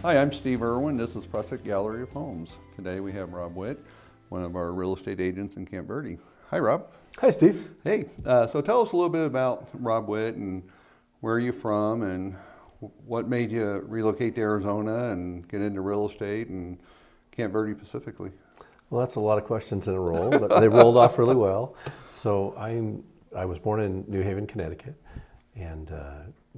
Hi, I'm Steve Irwin. This is Prescott Gallery of Homes. Today we have Rob Witt, one of our real estate agents in Camp Verde. Hi, Rob. Hi, Steve. Hey, so tell us a little bit about Rob Witt and where are you from and what made you relocate to Arizona and get into real estate and Camp Verde specifically? Well, that's a lot of questions in a row, but they rolled off really well. So I was born in New Haven, Connecticut, and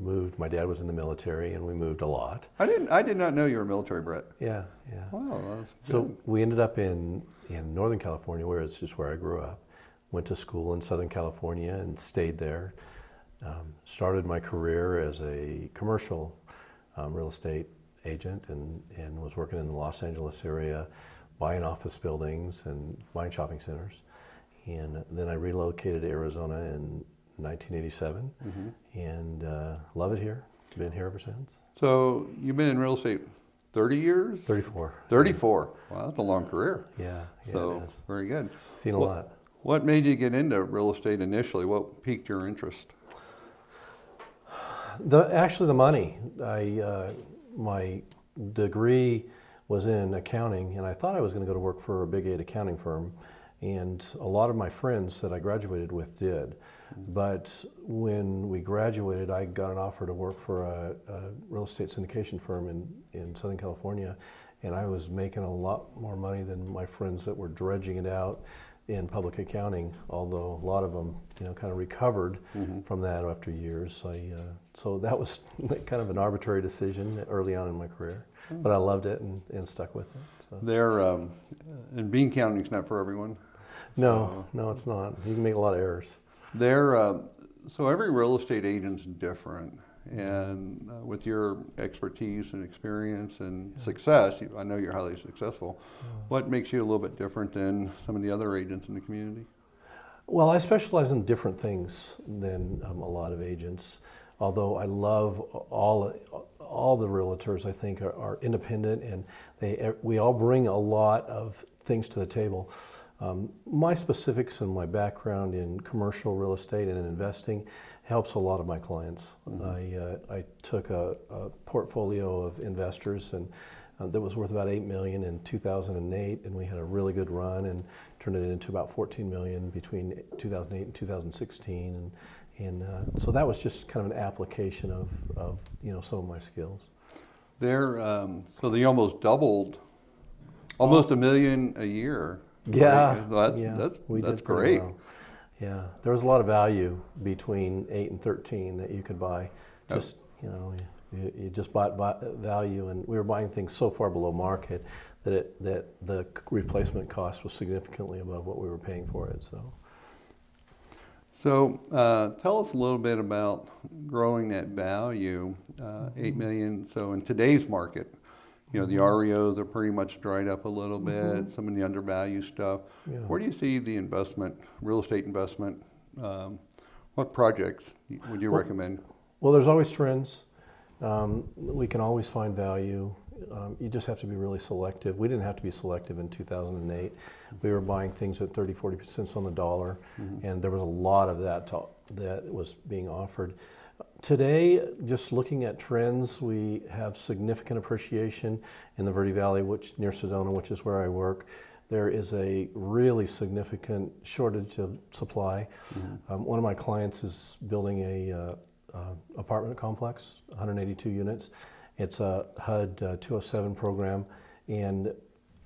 moved. My dad was in the military, and we moved a lot. I did not know you were military brat. Yeah. Wow, that's good. So we ended up in Northern California, where it's just where I grew up. Went to school in Southern California and stayed there. Started my career as a commercial real estate agent and was working in the Los Angeles area, buying office buildings and buying shopping centers. And then I relocated to Arizona in 1987 and love it here. Been here ever since. So you've been in real estate 30 years? 34. 34. Wow, that's a long career. Yeah, So it is. very good. Seen a lot. What made you get into real estate initially? What piqued your interest? Actually, the money. My degree was in accounting, and I thought I was going to go to work for a Big 8 accounting firm, and a lot of my friends that I graduated with did. But when we graduated, I got an offer to work for a real estate syndication firm in Southern California, and I was making a lot more money than my friends that were dredging it out in public accounting, although a lot of them, kind of recovered from that after years. So that was kind of an arbitrary decision early on in my career, but I loved it and stuck with it. So. And bean counting's not for everyone. No, it's not. You can make a lot of errors. So every real estate agent's different, and with your expertise and experience and success, I know you're highly successful. What makes you a little bit different than some of the other agents in the community? Well, I specialize in different things than a lot of agents. Although I love all the realtors, I think are independent, and we all bring a lot of things to the table. My specifics and my background in commercial real estate and in investing helps a lot of my clients. I took a portfolio of investors and that was worth about $8 million in 2008, and we had a really good run and turned it into about $14 million between 2008 and 2016. And so that was just kind of an application of some of my skills. So they almost doubled, almost $1 million a year. Yeah, that's great. Well. Yeah, there was a lot of value between 8 and 13 that you could buy. Just you just bought value, and we were buying things so far below market that the replacement cost was significantly above what we were paying for it. So tell us a little bit about growing that value, $8 million. So in today's market, the REOs are pretty much dried up a little bit, some of the undervalued stuff. Yeah. Where do you see the real estate investment? What projects would you recommend? Well, there's always trends. We can always find value. You just have to be really selective. We didn't have to be selective in 2008. We were buying things at 30, 40 cents on the dollar, and there was a lot of that was being offered. Today, just looking at trends, we have significant appreciation in the Verde Valley, near Sedona, which is where I work. There is a really significant shortage of supply. One of my clients is building a apartment complex, 182 units. It's a HUD 207 program, and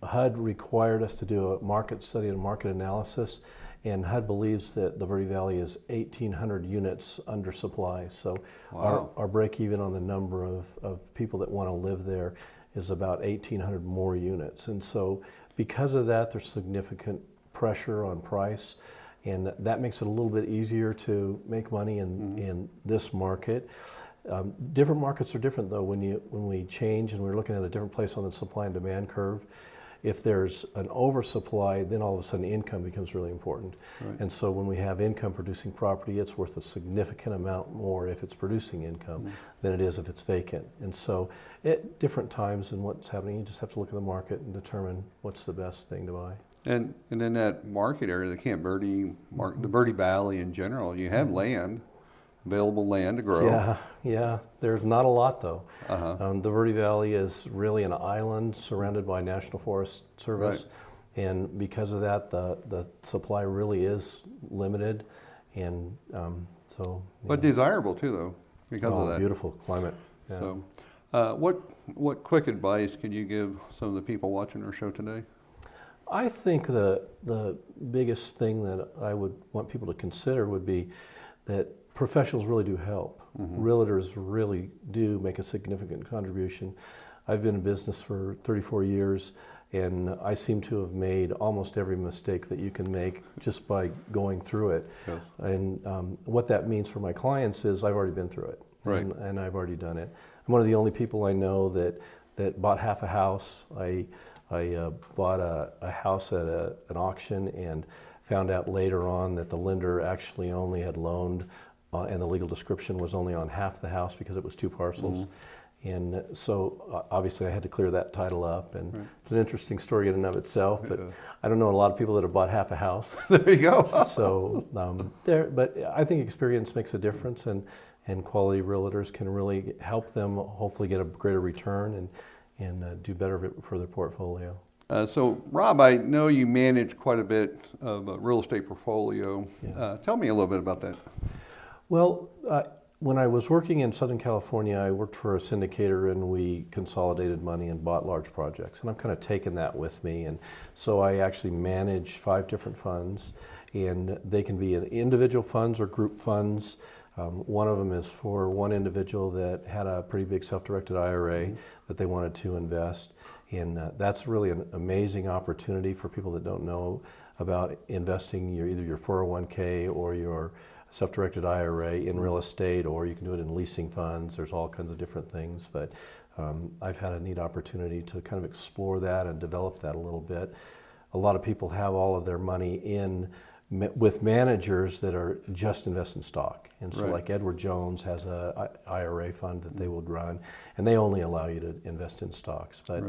HUD required us to do a market study and market analysis, and HUD believes that the Verde Valley is 1,800 units under supply. So our break even on the number of people that want to live there is about 1,800 more units. And so because of that, there's significant pressure on price, and that makes it a little bit easier to make money in this market. Different markets are different though. When we change and we're looking at a different place on the supply and demand curve, if there's an oversupply, then all of a sudden income becomes really important. Right. And so when we have income producing property, it's worth a significant amount more if it's producing income than it is if it's vacant. And so at different times in what's happening, you just have to look at the market and determine what's the best thing to buy. And in that market area, the Camp Verde, the Verde Valley in general, you have land. available land to grow. Yeah. There's not a lot though. Uh-huh. The Verde Valley is really an island surrounded by National Forest Service, and because of that, the supply really is limited, and But desirable too, though, because of that. Beautiful climate. Yeah. So, what quick advice can you give some of the people watching our show today? I think the biggest thing that I would want people to consider would be that professionals really do help. Realtors really do make a significant contribution. I've been in business for 34 years, and I seem to have made almost every mistake that you can make just by going through it. Yes. And what that means for my clients is I've already been through it, Right. and I've already done it. I'm one of the only people I know that bought half a house. I bought a house at an auction and found out later on that the lender actually only had loaned, and the legal description was only on half the house because it was 2 parcels. And so obviously I had to clear that title up, and it's an interesting story in and of itself, but I don't know a lot of people that have bought half a house. There you go. So but I think experience makes a difference, and quality realtors can really help them hopefully get a greater return and do better for their portfolio. So, Rob, I know you manage quite a bit of a real estate portfolio. Yeah. Tell me a little bit about that. Well, when I was working in Southern California, I worked for a syndicator, and we consolidated money and bought large projects. And I've kind of taken that with me. And so I actually manage 5 different funds, and they can be individual funds or group funds. One of them is for one individual that had a pretty big self-directed IRA that they wanted to invest. And that's really an amazing opportunity for people that don't know about investing either your 401k or your self-directed IRA in real estate, or you can do it in leasing funds. There's all kinds of different things, but I've had a neat opportunity to kind of explore that and develop that a little bit. A lot of people have all of their money with managers that are just invest in stock. And so like Edward Jones has a IRA fund that they would run, and they only allow you to invest in stocks. But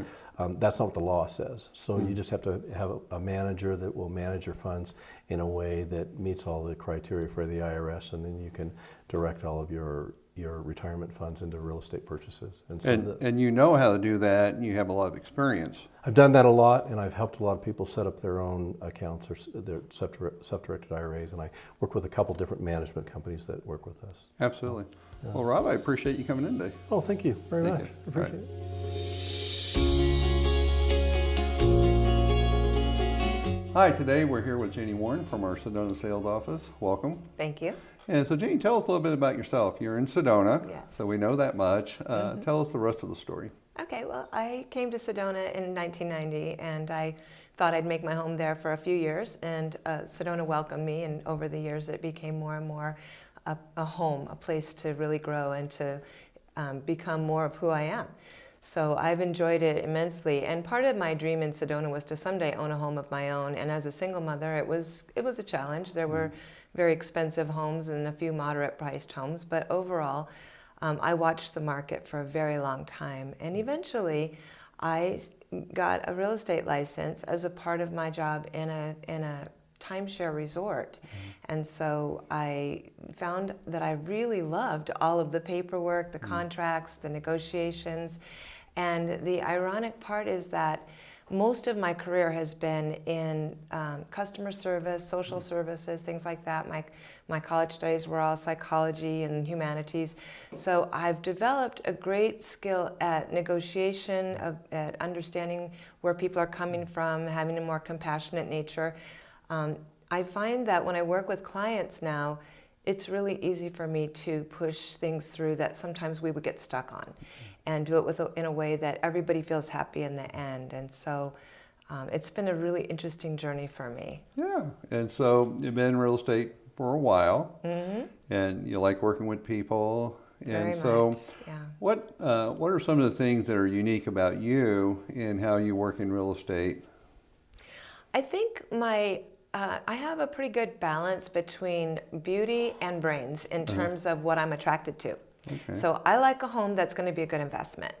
that's not what the law says. So you just have to have a manager that will manage your funds in a way that meets all the criteria for the IRS, and then you can direct all of your retirement funds into real estate purchases. And, so and you know how to do that, and you have a lot of experience. I've done that a lot, and I've helped a lot of people set up their own accounts or their self-directed IRAs, and I work with a couple different management companies that work with us. Absolutely. Well, Rob, I appreciate you coming in today. Oh, thank you very much. you. Appreciate it. Hi, today we're here with Jeannie Warren from our Sedona sales office. Welcome. Thank you. And so, Jeannie, tell us a little bit about yourself. You're in Sedona, Yes. so we know that much. Tell us the rest of the story. Okay, well, I came to Sedona in 1990, and I thought I'd make my home there for a few years, and Sedona welcomed me, and over the years it became more and more a home, a place to really grow and to become more of who I am. So I've enjoyed it immensely, and part of my dream in Sedona was to someday own a home of my own, and as a single mother it was a challenge. There were very expensive homes and a few moderate priced homes, but overall I watched the market for a very long time, and eventually I got a real estate license as a part of my job in a timeshare resort. And so I found that I really loved all of the paperwork, the contracts, the negotiations. And the ironic part is that most of my career has been in customer service, social services, things like that. My college studies were all psychology and humanities. So I've developed a great skill at negotiation, at understanding where people are coming from, having a more compassionate nature. I find that when I work with clients now, it's really easy for me to push things through that sometimes we would get stuck on, and do it in a way that everybody feels happy in the end. And so it's been a really interesting journey for me. Yeah, and so you've been in real estate for a while, and you like working with people. And Very so much, yeah. what are some of the things that are unique about you and how you work in real estate? I think I have a pretty good balance between beauty and brains in terms of what I'm attracted to. Okay. So I like a home that's going to be a good investment.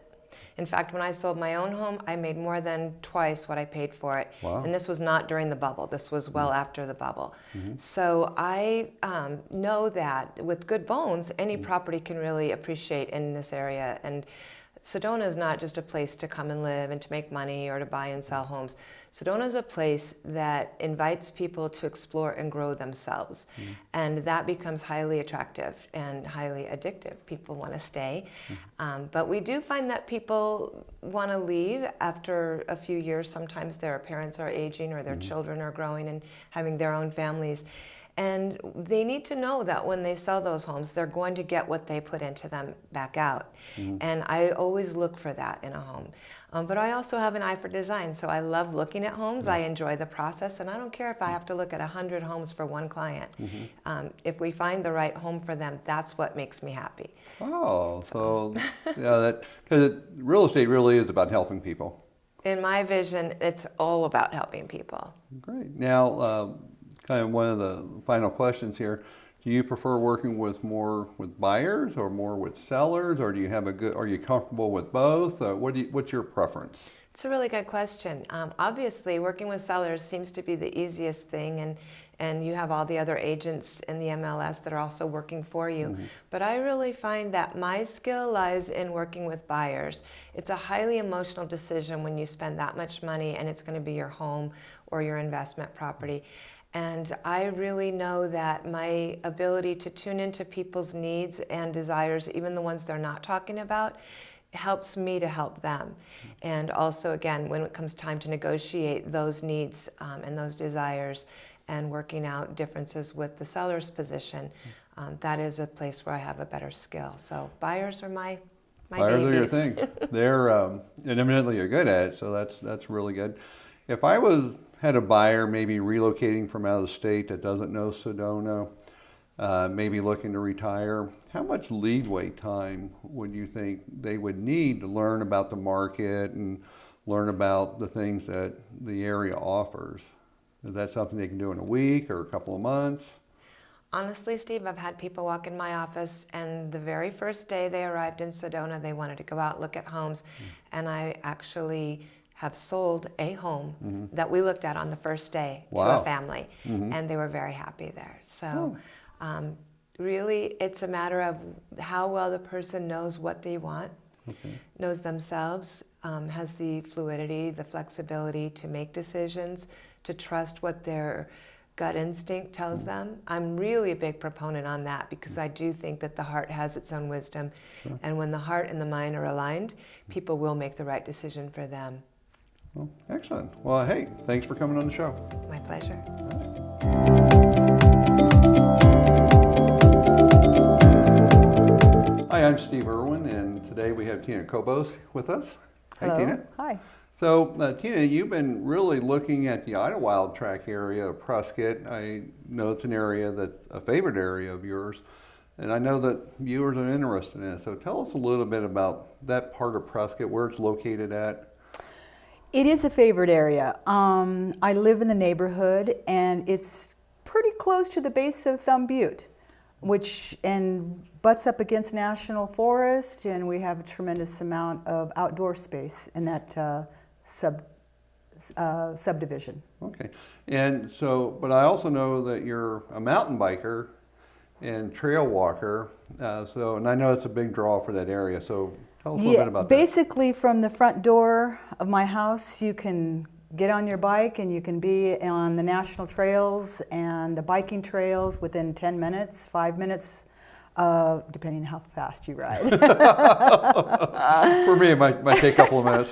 In fact, when I sold my own home, I made more than twice what I paid for it. Wow. And this was not during the bubble. This was well after the bubble. So I know that with good bones, any property can really appreciate in this area. And Sedona is not just a place to come and live and to make money or to buy and sell homes. Sedona is a place that invites people to explore and grow themselves. And that becomes highly attractive and highly addictive. People want to stay. But we do find that people want to leave after a few years. Sometimes their parents are aging or their children are growing and having their own families. And they need to know that when they sell those homes, they're going to get what they put into them back out. And I always look for that in a home. But I also have an eye for design, so I love looking at homes. I enjoy the process, and I don't care if I have to look at 100 homes for one client. If we find the right home for them, that's what makes me happy. Oh, so yeah, that because real estate really is about helping people. In my vision, it's all about helping people. Great. Now, kind of one of the final questions here. Do you prefer working with more with buyers or more with sellers, or do you have are you comfortable with both? What's your preference? It's a really good question. Obviously, working with sellers seems to be the easiest thing, and you have all the other agents in the MLS that are also working for you. But I really find that my skill lies in working with buyers. It's a highly emotional decision when you spend that much money and it's going to be your home or your investment property. And I really know that my ability to tune into people's needs and desires, even the ones they're not talking about, helps me to help them. And also, again, when it comes time to negotiate those needs and those desires and working out differences with the seller's position, that is a place where I have a better skill. So buyers are my Buyers babies. are your thing. They're and evidently you're good at it, so that's really good. If I had a buyer maybe relocating from out of the state that doesn't know Sedona, maybe looking to retire, how much leadway time would you think they would need to learn about the market and learn about the things that the area offers? Is that something they can do in a week or a couple of months? Honestly, Steve, I've had people walk in my office, and the very first day they arrived in Sedona, they wanted to go out and look at homes, and I actually have sold a home that we looked at on the first day to a family, and they were very happy there. So really, it's a matter of how well the person knows what they want, knows themselves, has the fluidity, the flexibility to make decisions, to trust what their gut instinct tells them. I'm really a big proponent on that because I do think that the heart has its own wisdom, and when the heart and the mind are aligned, people will make the right decision for them. Well, excellent. Well, hey, thanks for coming on the show. My pleasure. Hi, I'm Steve Irwin, and today we have Tina Kobos with us. Hello. Hey, Tina. Hi. So, Tina, you've been really looking at the Idlewild Track area of Prescott. I know it's an area that's a favorite area of yours, and I know that viewers are interested in it. So tell us a little bit about that part of Prescott, where it's located at. It is a favorite area. I live in the neighborhood, and it's pretty close to the base of Thumb Butte, which butts up against National Forest, and we have a tremendous amount of outdoor space in that subdivision. Okay, and so, but I also know that you're a mountain biker and trail walker, and I know it's a big draw for that area, so tell us a little bit about that. Basically, from the front door of my house, you can get on your bike and you can be on the national trails and the biking trails within 10 minutes, 5 minutes, depending on how fast you ride. For me, it might take a couple of minutes.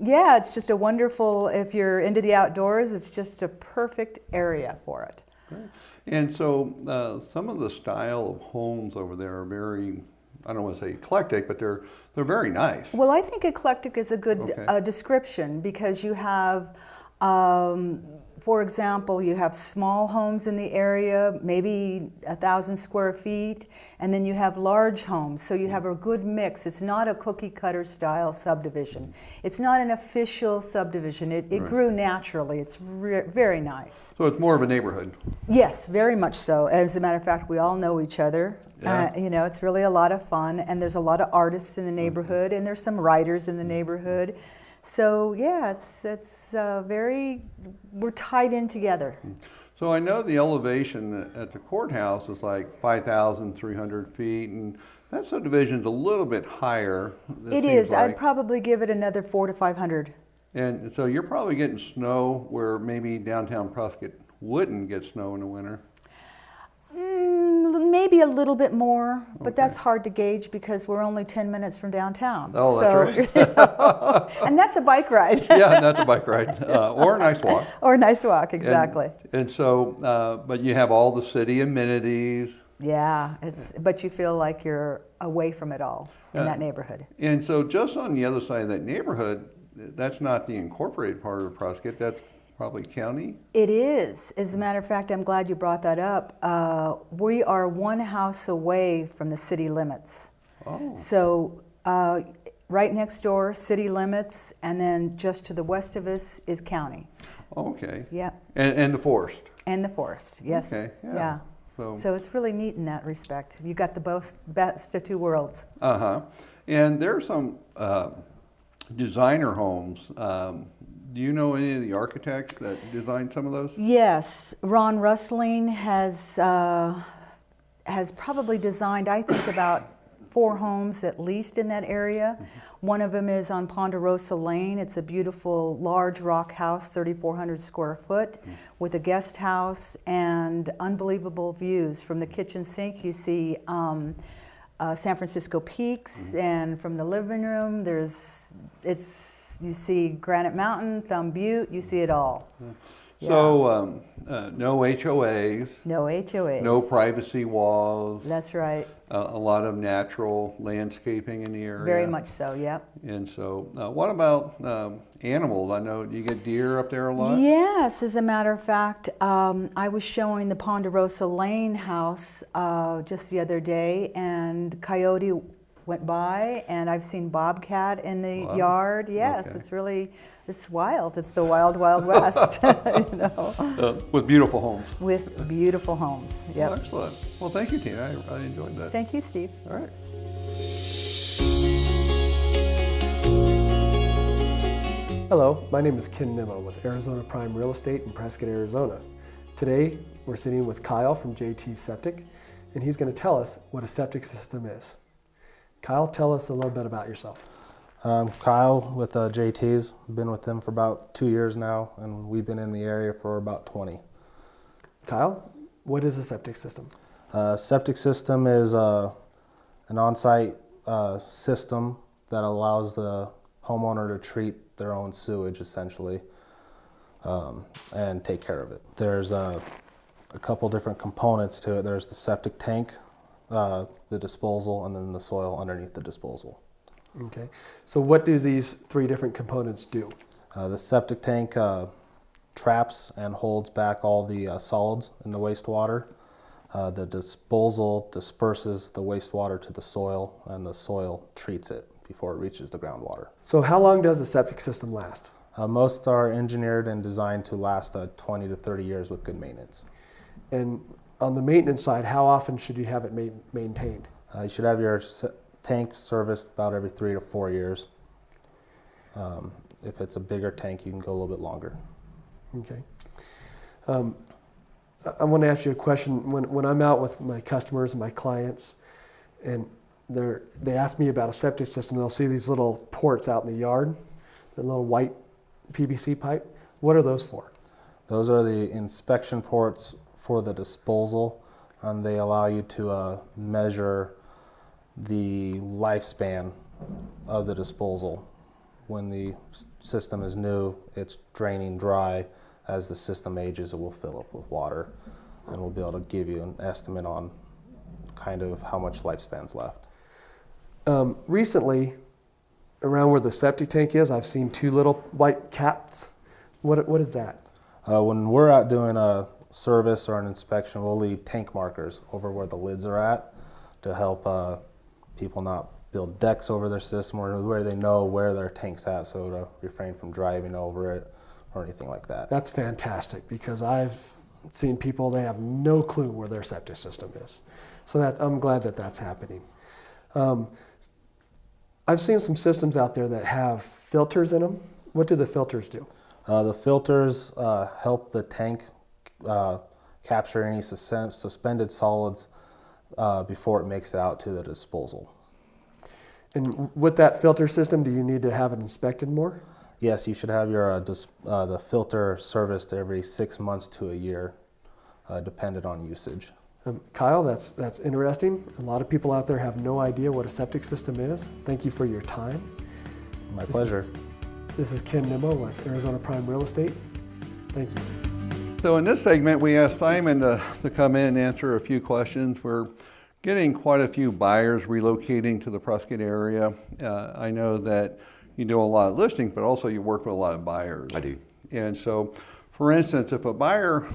Yeah, it's just a wonderful, if you're into the outdoors, it's just a perfect area for it. Great. And so some of the style of homes over there are very, I don't want to say eclectic, but they're very nice. Well, I think eclectic is a good description because you have, for for example, you have small homes in the area, maybe 1,000 square feet, and then you have large homes. So you have a good mix. It's not a cookie cutter style subdivision. It's not an official subdivision. It Right. grew naturally. It's very nice. So it's more of a neighborhood. Yes, very much so. As a matter of fact, we all know each other. Yeah. You know, it's really a lot of fun, and there's a lot of artists in the neighborhood, and there's some writers in the neighborhood. So yeah, it's very, we're tied in together. So I know the elevation at the courthouse is like 5,300 feet, and that subdivision's a little bit higher. It seems is. I'd like. probably give it another 400 to 500. And so you're probably getting snow where maybe downtown Prescott wouldn't get snow in the winter. Maybe a little bit more, but Okay. that's hard to gauge because we're only 10 minutes from downtown. Oh, that's right. You know, and that's a bike ride. Yeah, that's a bike ride, or a nice walk. Or a nice walk, exactly. And so, but you have all the city amenities. Yeah, but you feel like you're away from it all in Yeah. that neighborhood. And so just on the other side of that neighborhood, that's not the incorporated part of Prescott, that's probably county. It is. As a matter of fact, I'm glad you brought that up. We are one house away from the city limits. Oh, So right next door, city limits, and then just to the west of us is county. okay. Yeah, And the forest. and the forest, yes. Okay, yeah. Yeah. So, So it's really neat in that respect. You got the best of two worlds. uh-huh. And there's some designer homes. Do you know any of the architects that designed some of those? Yes, Ron Rustling has probably designed, I think, about 4 homes at least in that area. One of them is on Ponderosa Lane. It's a beautiful large rock house, 3,400 square foot, with a guest house and unbelievable views. From the kitchen sink, you see San Francisco peaks, and from the living room, you see Granite Mountain, Thumb Butte, you see it all. Yeah. So, no HOAs, No HOAs. no privacy walls, That's right. a lot of natural landscaping in the area. Very much so, yep. And so, what about animals? I know you get deer up there a lot? Yes, as a matter of fact, I was showing the Ponderosa Lane house just the other day, and coyote went by, and I've seen bobcat in the Wow. yard. Yes, Okay. it's wild. It's the wild, wild west, you know, With beautiful homes. with beautiful homes. Well, Yep. excellent. Well, thank you, Tina. I enjoyed that. Thank you, Steve. All right. Hello, my name is Ken Nimbo with Arizona Prime Real Estate in Prescott, Arizona. Today, we're sitting with Kyle from JT Septic, and he's going to tell us what a septic system is. Kyle, tell us a little bit about yourself. Kyle with JT's, been with them for about 2 years now, and we've been in the area for about 20. Kyle, what is a septic system? Septic system is an on-site system that allows the homeowner to treat their own sewage essentially and take care of it. There's a couple different components to it. There's the septic tank, the disposal, and then the soil underneath the disposal. Okay, so what do these 3 different components do? The septic tank traps and holds back all the solids in the wastewater. The disposal disperses the wastewater to the soil, and the soil treats it before it reaches the groundwater. So how long does a septic system last? Most are engineered and designed to last 20 to 30 years with good maintenance. And on the maintenance side, how often should you have it maintained? You should have your tank serviced about every 3 to 4 years. If it's a bigger tank, you can go a little bit longer. Okay. I want to ask you a question. When I'm out with my customers and my clients, and they ask me about a septic system, they'll see these little ports out in the yard, the little white PVC pipe. What are those for? Those are the inspection ports for the disposal, and they allow you to measure the lifespan of the disposal. When the system is new, it's draining dry. As the system ages, it will fill up with water, and we'll be able to give you an estimate on kind of how much lifespan's left. Recently, around where the septic tank is, I've seen 2 little white caps. What is that? When we're out doing a service or an inspection, we'll leave tank markers over where the lids are at to help people not build decks over their system, or where they know where their tank's at, so to refrain from driving over it or anything like that. That's fantastic, because I've seen people, they have no clue where their septic system is. So I'm glad that that's happening. I've seen some systems out there that have filters in them. What do the filters do? The filters help the tank capture any suspended solids before it makes it out to the disposal. And with that filter system, do you need to have it inspected more? Yes, you should have your the filter serviced every 6 months to a year, dependent on usage. Kyle, that's interesting. A lot of people out there have no idea what a septic system is. Thank you for your time. My pleasure. This is Ken Nimbo with Arizona Prime Real Estate. Thank you. So in this segment, we asked Simon to come in and answer a few questions. We're getting quite a few buyers relocating to the Prescott area. I know that you do a lot of listings, but also you work with a lot of buyers. I do. And so, for instance, if a buyer,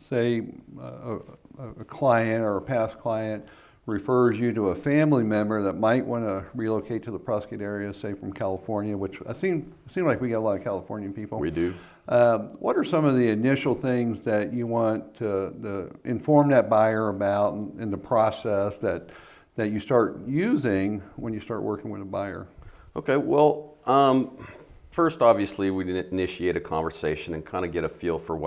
say a client or a past client, refers you to a family member that might want to relocate to the Prescott area, say from California, which I seem like we got a lot of Californian people. We do. What are some of the initial things that you want to inform that buyer about in the process that you start using when you start working with a buyer? Okay, well, first, obviously, we initiate a conversation and kind of get a feel for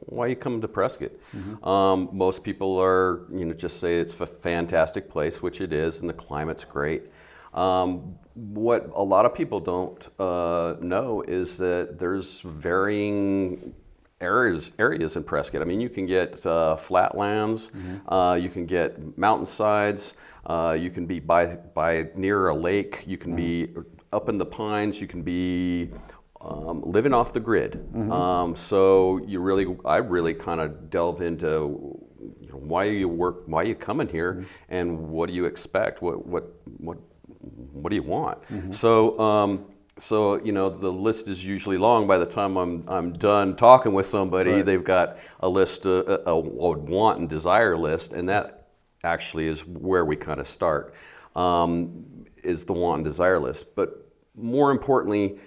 why you come to Prescott. Mm-hmm. Most people are, just say it's a fantastic place, which it is, and the climate's great. What a lot of people don't know is that there's varying areas in Prescott. I mean, you can get flatlands, mm-hmm. You can get mountainsides, you can be by near a lake, you can mm-hmm. be up in the pines, you can be living off the grid. Mm-hmm. So I really kind of delve into why you coming here, mm-hmm. and what do you expect? What do you want? Mm-hmm. So the list is usually long. By the time I'm done talking with somebody, right. They've got a list, a want and desire list, and that actually is where we kind of start, is the want and desire list. But more importantly,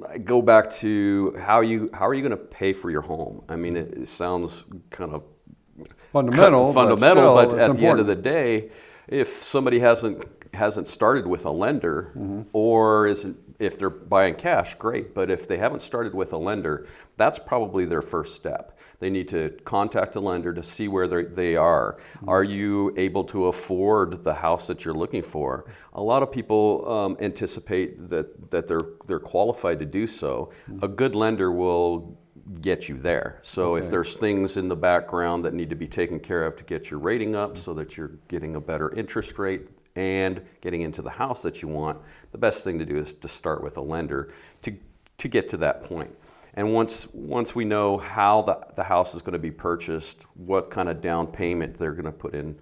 I go back to how are you going to pay for your home? I mean, it sounds kind of fundamental, but at the end of the day, if somebody hasn't started with a lender, mm-hmm. or if they're buying cash, great. But if they haven't started with a lender, that's probably their first step. They need to contact a lender to see where they are. Mm-hmm. Are you able to afford the house that you're looking for? A lot of people anticipate that they're qualified to do so. Mm-hmm. A good lender will get you there. So okay. If there's things in the background that need to be taken care of to get your rating up, mm-hmm. so that you're getting a better interest rate and getting into the house that you want, the best thing to do is to start with a lender to get to that point. And once we know how the house is going to be purchased, what kind of down payment they're going to put in,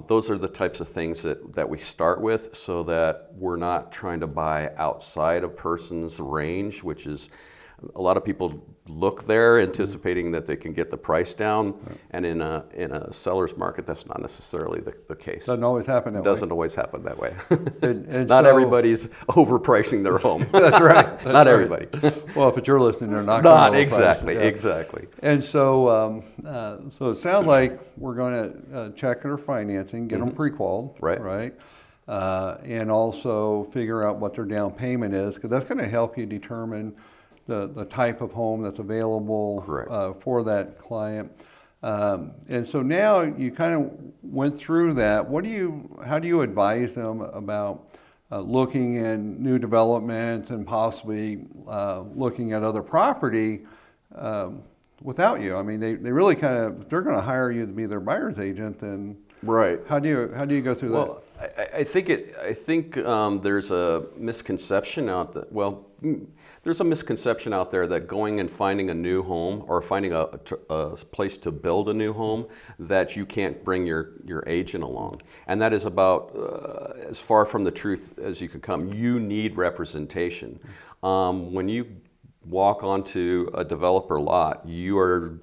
those are the types of things that we start with, so that we're not trying to buy outside a person's range, which is a lot of people look there anticipating that they can get the price down, right. And in a seller's market, that's not necessarily the case. Doesn't always happen that way. Doesn't always happen that way. And not everybody's overpricing their home. That's right. That's not right. everybody. Well, if it's your listing, they're not. Not exactly. Yeah. Exactly. And so, so it sounds like we're going to check their financing, get mm-hmm. them pre-qualified, right? And also figure out what their down payment is, because that's going to help you determine the type of home that's available for that client. And so now you kind of went through that. How do you advise them about looking in new developments and possibly looking at other property without you? I mean, they really if they're going to hire you to be their buyer's agent, then right. How do you go through that? Well, I think there's a misconception out there. Well, there's a misconception out there that going and finding a new home or finding a place to build a new home, that you can't bring your agent along. And that is about as far from the truth as you can come. You need representation. When you walk onto a developer lot, you are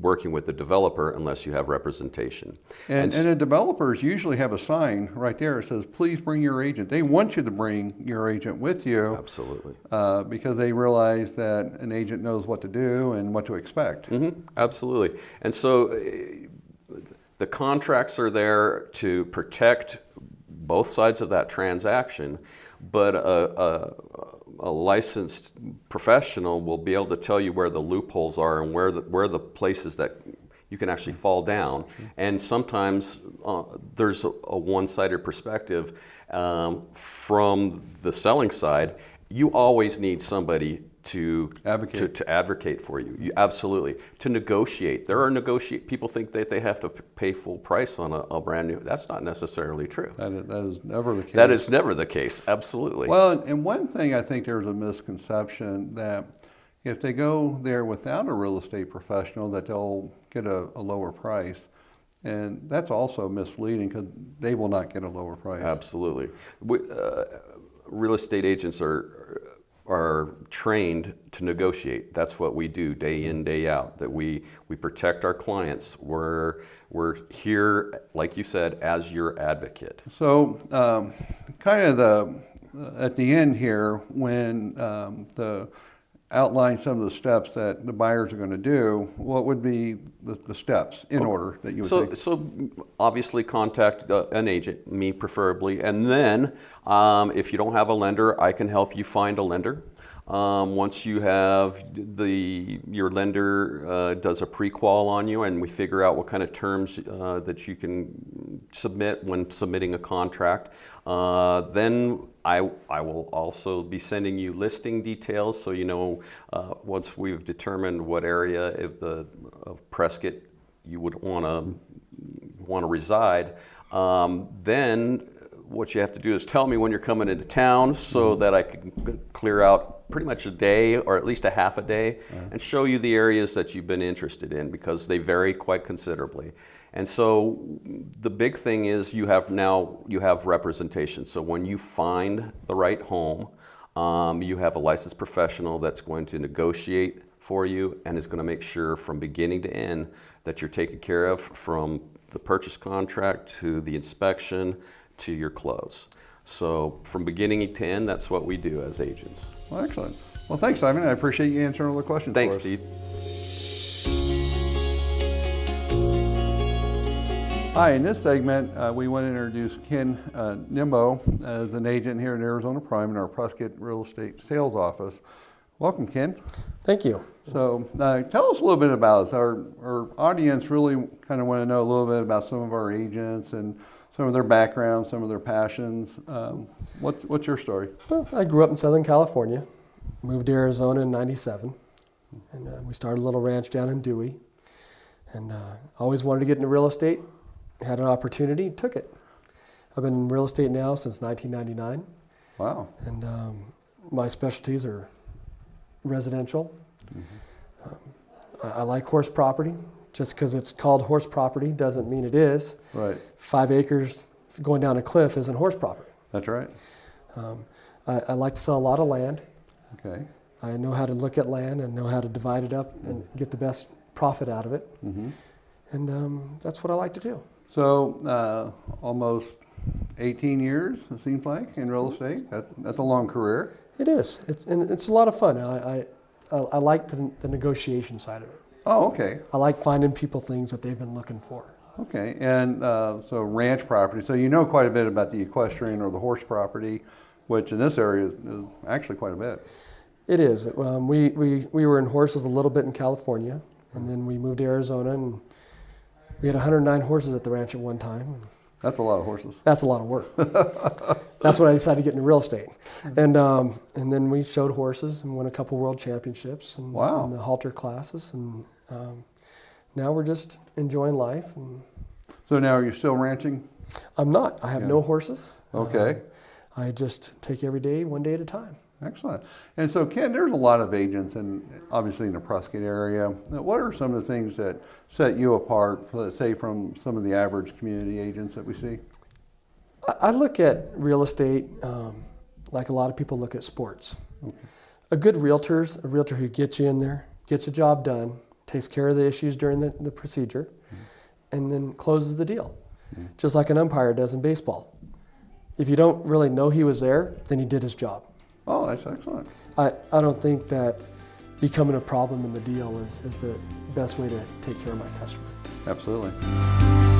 working with the developer unless you have representation. And the developers usually have a sign right there that says, please bring your agent. They want you to bring your agent with you. Absolutely. Because they realize that an agent knows what to do and what to expect. Absolutely. And so the contracts are there to protect both sides of that transaction, but a licensed professional will be able to tell you where the loopholes are and where the places that you can actually fall down. And sometimes there's a one-sided perspective from the selling side. You always need somebody to advocate for you. Absolutely. To negotiate. There are people think that they have to pay full price on a brand new. That's not necessarily true. That is never the case. That is never the case. Absolutely. Well, and one thing I think there's a misconception that if they go there without a real estate professional, that they'll get a lower price. And that's also misleading because they will not get a lower price. Absolutely. Real estate agents are trained to negotiate. That's what we do day in, day out, that we protect our clients. We're here, like you said, as your advocate. So kind of at the end here, when the outline some of the steps that the buyers are going to do, what would be the steps in order that you would take? So obviously contact an agent, me preferably, and then if you don't have a lender, I can help you find a lender. Once you have your lender does a pre-qual on you, and we figure out what kind of terms that you can submit when submitting a contract, then I will also be sending you listing details, so you know once we've determined what area of Prescott you would want to reside, then what you have to do is tell me when you're coming into town so that I can clear out pretty much a day or at least a half a day and show you the areas that you've been interested in, because they vary quite considerably. And so the big thing is you have representation. So when you find the right home, you have a licensed professional that's going to negotiate for you and is going to make sure from beginning to end that you're taken care of, from the purchase contract to the inspection to your close. So from beginning to end, that's what we do as agents. Well, excellent. Well, thanks, Simon. I appreciate you answering all the questions Thanks, for us. Steve. Hi, in this segment, we want to introduce Ken Nimbo as an agent here at Arizona Prime in our Prescott Real Estate Sales Office. Welcome, Ken. Thank you. So tell us a little bit about us. Our audience really kind of want to know a little bit about some of our agents and some of their background, some of their passions. What's your story? Well, I grew up in Southern California, moved to Arizona in '97, and we started a little ranch down in Dewey. And always wanted to get into real estate, had an opportunity, took it. I've been in real estate now since 1999. Wow. And my specialties are residential. I like horse property. Just because it's called horse property doesn't mean it is. Right. 5 acres going down a cliff isn't horse property. That's right. I like to sell a lot of land. Okay. I know how to look at land and know how to divide it up and get the best profit out of it. And that's what I like to do. So almost 18 years, it seems like, in real estate. That's a long career. It is. It's a lot of fun. I like the negotiation side of it. Oh, okay. I like finding people things that they've been looking for. Okay, and so ranch property. So you know quite a bit about the equestrian or the horse property, which in this area is actually quite a bit. It is. We were in horses a little bit in California, and then we moved to Arizona, and we had 109 horses at the ranch at one time. That's a lot of horses. That's a lot of work. That's when I decided to get into real estate. And then we showed horses and won a couple world championships and Wow. in the halter classes. And now we're just enjoying life. And So now are you still ranching? I'm not. I have no horses. Okay. I just take every day, one day at a time. Excellent. And so, Ken, there's a lot of agents, obviously in the Prescott area. Now, what are some of the things that set you apart, let's say, from some of the average community agents that we see? I look at real estate like a lot of people look at sports. A good realtor's a realtor who gets you in there, gets the job done, takes care of the issues during the procedure, and then closes the deal. Just like an umpire does in baseball. If you don't really know he was there, then he did his job. Oh, that's excellent. I don't think that becoming a problem in the deal is the best way to take care of my customer. Absolutely.